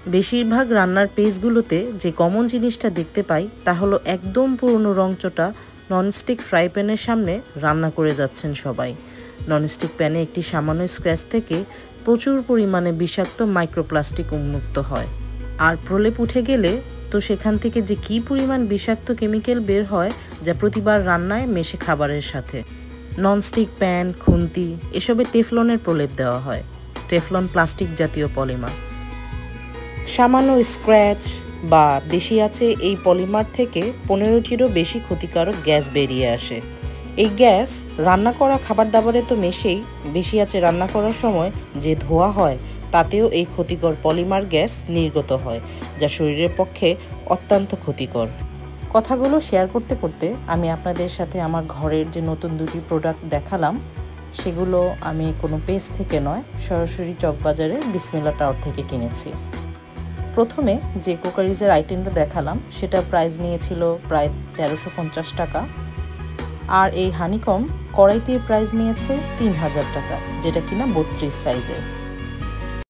বেশিরভাগ রান্নার পেজগুলোতে যে কমন জিনিসটা দেখতে পাই তা হলো একদম পুরনো রংচটা ননস্টিক ফ্রাই প্যানের সামনে রান্না করে যাচ্ছেন সবাই। ননস্টিক প্যানে একটি সামান্য স্ক্র্যাচ থেকে প্রচুর পরিমাণে বিষাক্ত মাইক্রোপ্লাস্টিক উন্মুক্ত হয়, আর প্রলেপ উঠে গেলে তো সেখান থেকে যে কী পরিমাণ বিষাক্ত কেমিক্যাল বের হয় যা প্রতিবার রান্নায় মেশে খাবারের সাথে। ননস্টিক প্যান, খুন্তি এসবে টেফলনের প্রলেপ দেওয়া হয়। টেফলন প্লাস্টিক জাতীয় পলিমার। সামান্য স্ক্র্যাচ বা বেশি আছে এই পলিমার থেকে 15টিরও বেশি ক্ষতিকারক গ্যাস বেরিয়ে আসে। এই গ্যাস রান্না করা খাবার দাবারে তো মেশেই বেশি আছে রান্না করার সময় যে ধোয়া হয় তাতেও এই ক্ষতিকর পলিমার গ্যাস নির্গত হয়, যা শরীরের পক্ষে অত্যন্ত ক্ষতিকর। কথাগুলো শেয়ার করতে করতে আমি আপনাদের সাথে আমার ঘরের যে নতুন দুটি প্রোডাক্ট দেখালাম সেগুলো আমি কোনো পেজ থেকে নয়, সরাসরি চকবাজারে বিসমিল্লাহ টাওয়ার থেকে কিনেছি। প্রথমে যে কুকারিজের আইটেমটা দেখালাম সেটা প্রাইস নিয়েছিল প্রায় 1350 টাকা, আর এই হানিকম কড়াইটির প্রাইস নিয়েছে 3000 টাকা, যেটা কিনা 32 সাইজের।